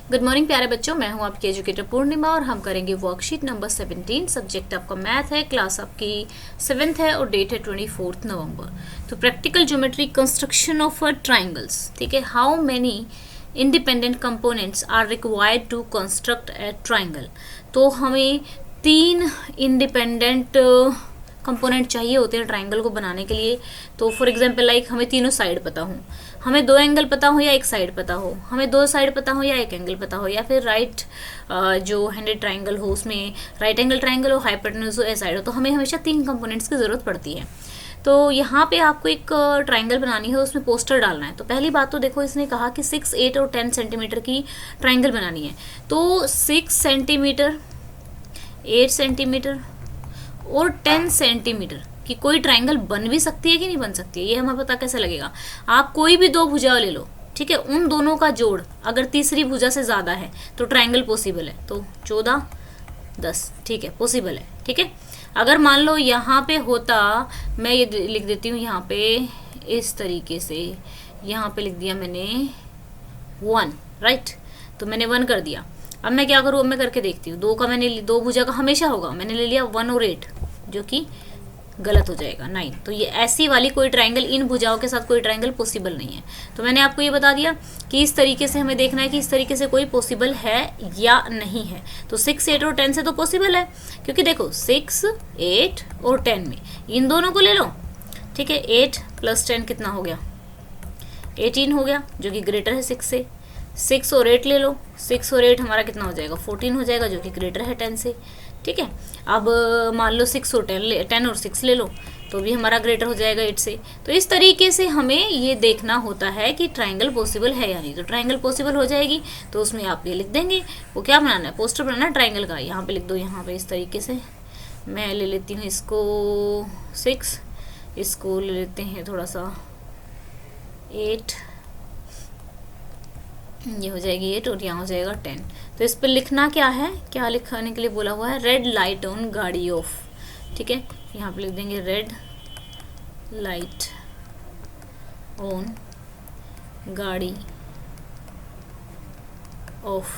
Good morning प्यारे बच्चों, मैं हूं आपकी एजुकेटर पूर्णिमा और हम करेंगे वर्कशीट नंबर 17। सब्जेक्ट आपका मैथ है, क्लास आपकी 7th है और डेट है 24 नवंबर। तो practical geometry construction of triangles, ठीक है। How many independent components are required to construct a triangle. तो हमें 3 इंडिपेंडेंट कंपोनेंट चाहिए होते हैं ट्राइंगल को बनाने के लिए। तो फॉर एग्जांपल लाइक हमें तीनों साइड पता हो, हमें 2 एंगल पता हो या एक साइड पता हो, हमें 2 साइड पता हो या एक एंगल पता हो, या फिर राइट जो हैंडेड ट्राइंगल हो उसमें राइट एंगल ट्राइंगल हो, हाइपोटेन्यूज हो, ए साइड हो। तो हमें हमेशा 3 कंपोनेंट्स की ज़रूरत पड़ती है। तो यहाँ पे आपको एक ट्राइंगल बनानी है, उसमें पोस्टर डालना है। तो पहली बात तो देखो, इसने कहा कि 6, 8 और 10 सेंटीमीटर की ट्राइंगल बनानी है। तो 6 सेंटीमीटर, 8 सेंटीमीटर और 10 सेंटीमीटर कि कोई ट्राइंगल बन भी सकती है कि नहीं बन सकती है, ये हमें पता कैसे लगेगा। आप कोई भी 2 भुजा ले लो, ठीक है, उन दोनों का जोड़ अगर तीसरी भुजा से ज़्यादा है तो ट्राइंगल पॉसिबल है। तो 14, 10, ठीक है, पॉसिबल है, ठीक है। अगर मान लो यहाँ पे होता, मैं ये लिख देती हूँ यहाँ पे इस तरीके से, यहाँ पे लिख दिया मैंने 1, राइट। तो मैंने 1 कर दिया। अब मैं क्या करूँ, अब मैं करके देखती हूँ। 2 का मैंने 2 भुजा का हमेशा होगा, मैंने ले लिया 1 और 8, जो कि गलत हो जाएगा 9। तो ये ऐसी वाली कोई ट्राइंगल, इन भुजाओं के साथ कोई ट्राइंगल पॉसिबल नहीं है। तो मैंने आपको ये बता दिया कि इस तरीके से हमें देखना है कि इस तरीके से कोई पॉसिबल है या नहीं है। तो 6, 8 और 10 से तो पॉसिबल है, क्योंकि देखो 6, 8 और 10 में इन दोनों को ले लो, ठीक है। 8 + 10 कितना हो गया, 18 हो गया, जो कि ग्रेटर है 6 से। 6 और 8 ले लो, 6 और 8 हमारा कितना हो जाएगा, 14 हो जाएगा, जो कि ग्रेटर है 10 से, ठीक है। अब मान लो 6 और 10 और 6 ले लो, तो भी हमारा ग्रेटर हो जाएगा 8 से। तो इस तरीके से हमें ये देखना होता है कि ट्राइंगल पॉसिबल है या नहीं। तो ट्राइंगल पॉसिबल हो जाएगी तो उसमें आप ये लिख देंगे, वो क्या बनाना है, पोस्टर बनाना है ट्राइंगल का। यहाँ पे लिख दो, यहाँ पे इस तरीके से। मैं ले लेती हूँ इसको 6, इसको ले लेते हैं थोड़ा सा 8, ये हो जाएगी 8 और यहाँ हो जाएगा 10। तो इस पर लिखना क्या है, क्या लिखाने के लिए बोला हुआ है, रेड लाइट ऑन गाड़ी ऑफ, ठीक है। यहाँ पे लिख देंगे रेड लाइट ऑन गाड़ी ऑफ,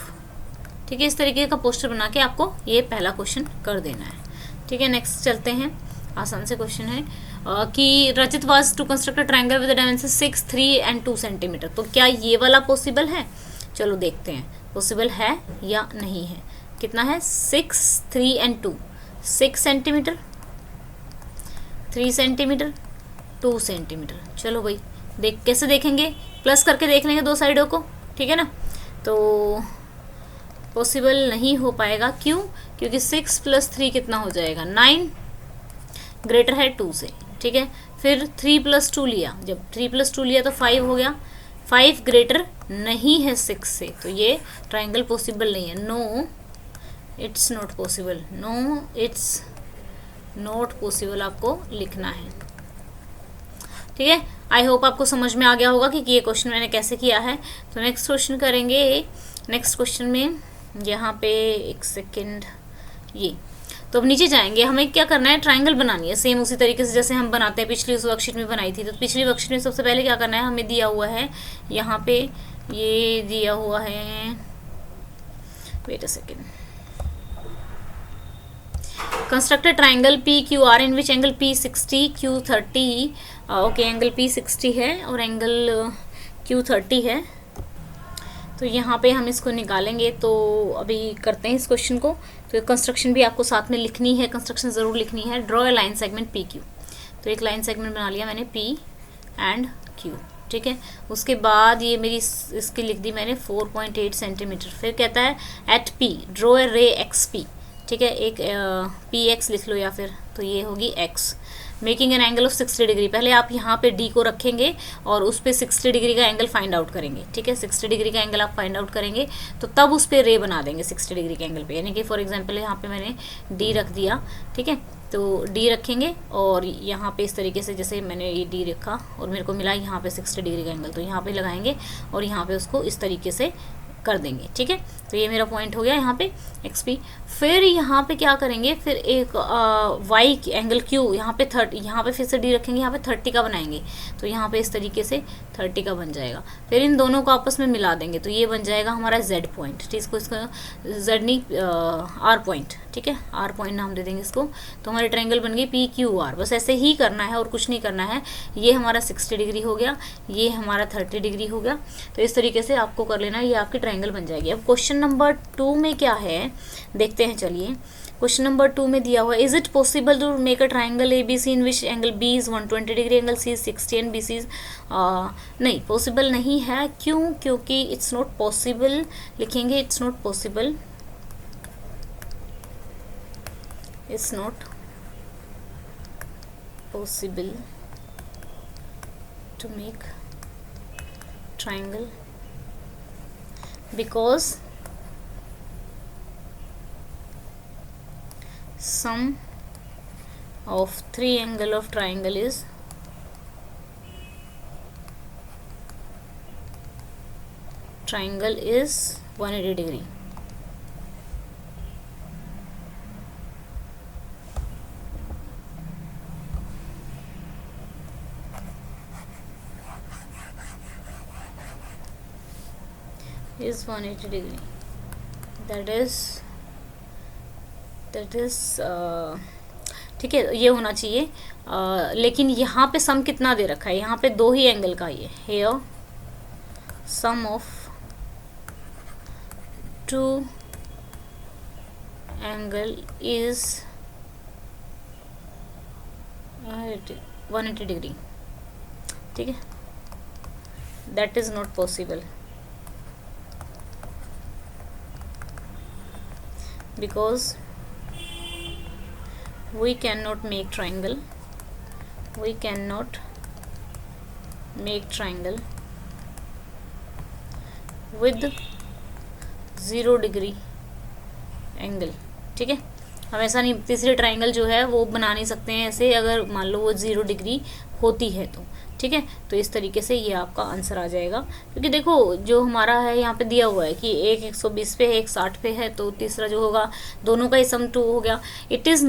ठीक है। इस तरीके का पोस्टर बना के आपको ये पहला क्वेश्चन कर देना है, ठीक है। नेक्स्ट चलते हैं, आसान से क्वेश्चन है कि Rachit was to construct a triangle with dimension 6, 3 and 2 centimetre. तो क्या ये वाला पॉसिबल है, चलो देखते हैं पॉसिबल है या नहीं है। कितना है, 6, 3 एंड 2, 6 सेंटीमीटर, 3 सेंटीमीटर, 2 सेंटीमीटर। चलो भाई देख, कैसे देखेंगे, प्लस करके देख लेंगे 2 साइडों को, ठीक है ना। तो पॉसिबल नहीं हो पाएगा, क्यों, क्योंकि 6 + 3 कितना हो जाएगा, 9, ग्रेटर है 2 से, ठीक है। फिर 3 + 2 लिया, जब 3 + 2 लिया तो 5 हो गया, 5 ग्रेटर नहीं है 6 से, तो ये ट्राइंगल पॉसिबल नहीं है। No it's not possible, no it's not possible आपको लिखना है, ठीक है। आई होप आपको समझ में आ गया होगा कि ये क्वेश्चन मैंने कैसे किया है। तो नेक्स्ट क्वेश्चन करेंगे। नेक्स्ट क्वेश्चन में यहाँ पे एक सेकेंड, ये तो अब नीचे जाएंगे, हमें क्या करना है, ट्राइंगल बनानी है सेम उसी तरीके से जैसे हम बनाते हैं, पिछली उस वर्कशीट में बनाई थी। तो पिछली वर्कशीट में सबसे पहले क्या करना है, हमें दिया हुआ है यहाँ पे, ये दिया हुआ है, wait a second, construct a triangle PQR in which angle P 60, Q 30, okay, angle P 60 है और एंगल Q 30 है। तो यहाँ पे हम इसको निकालेंगे। तो अभी करते हैं इस क्वेश्चन को। तो कंस्ट्रक्शन भी आपको साथ में लिखनी है, कंस्ट्रक्शन ज़रूर लिखनी है। Draw a line segment PQ। तो एक लाइन सेगमेंट बना लिया मैंने P एंड Q, ठीक है। उसके बाद ये मेरी इसकी लिख दी मैंने 4.8 सेंटीमीटर। फिर कहता है एट P ड्रॉ ए रे XP, ठीक है, एक PX लिख लो या फिर, तो ये होगी X। Making an angle of 60 degree, पहले आप यहाँ पे D को रखेंगे और उस पर 60 डिग्री का एंगल फाइंड आउट करेंगे, ठीक है। 60 डिग्री का एंगल आप फाइंड आउट करेंगे तो तब उस पर रे बना देंगे 60 डिग्री के एंगल पे। यानी कि फॉर एग्जांपल यहाँ पे मैंने D रख दिया, ठीक है। तो D रखेंगे और यहाँ पे इस तरीके से, जैसे मैंने ये D रखा और मेरे को मिला यहाँ पे 60 डिग्री का एंगल, तो यहाँ पे लगाएंगे और यहाँ पे उसको इस तरीके से कर देंगे, ठीक है। तो ये मेरा पॉइंट हो गया यहाँ पे XP। फिर यहाँ पे क्या करेंगे, फिर एक Y एंगल Q यहाँ पे 30, यहाँ पे फिर से D रखेंगे, यहाँ पे 30 का बनाएंगे, तो यहाँ पे इस तरीके से 30 का बन जाएगा। फिर इन दोनों को आपस में मिला देंगे तो ये बन जाएगा हमारा Z पॉइंट, ठीक है। इसका Z नहीं R पॉइंट, ठीक है, R पॉइंट नाम दे देंगे इसको। तो हमारी ट्रायंगल बन गई PQR। बस ऐसे ही करना है और कुछ नहीं करना है। ये हमारा 60 डिग्री हो गया, ये हमारा 30 डिग्री हो गया। तो इस तरीके से आपको कर लेना, ये आपकी ट्रायंगल बन जाएगी। अब क्वेश्चन नंबर 2 में क्या है देखते हैं, चलिए। क्वेश्चन नंबर 2 में दिया हुआ, is it possible to make a triangle ABC in which angle B is 120 डिग्री, angle C is 60 and BC is नहीं, पॉसिबल नहीं है। क्यों? क्योंकि इट्स नॉट पॉसिबल, लिखेंगे it's not possible, it's not possible to make triangle because sum of three angle of triangle is triangle is 180 degree. Is 180 degree, that is ठीक है, ये होना चाहिए। लेकिन यहाँ पे सम कितना दे रखा है, यहाँ पे 2 ही एंगल का ये here sum of 2 angle is 180 degree, ठीक है। That is not possible because we cannot make triangle with 0 degree angle, ठीक है। हम ऐसा नहीं, तीसरी ट्राइंगल जो है वो बना नहीं सकते हैं ऐसे, अगर मान लो वो 0 डिग्री होती है तो, ठीक है। तो इस तरीके से ये आपका आंसर आ जाएगा, क्योंकि देखो जो हमारा है यहाँ पे दिया हुआ है कि एक 120 पे है, एक 60 पे है, तो तीसरा जो होगा दोनों का ही सम 2 हो गया। It's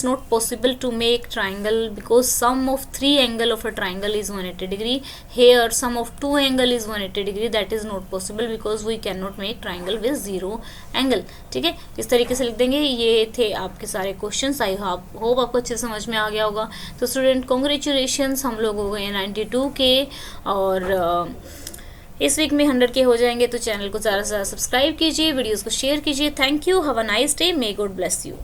not possible to make triangle because sum of 3 angle of a triangle is 180 degree, here sum of 2 angle is 180 degree, that is not possible because we can not make triangle with 0 angle, ठीक है। इस तरीके से लिख देंगे। ये थे आपके सारे क्वेश्चन। आई होप आपको अच्छे समझ में आ गया होगा। तो स्टूडेंट कॉन्ग्रेचुलेशंस, हम लोग हो गए 92 के, और इस वीक में 100 के हो जाएंगे। तो चैनल को ज़्यादा से ज़्यादा सब्सक्राइब कीजिए, वीडियोस को शेयर कीजिए। Thank you, have a nice day, may God bless you.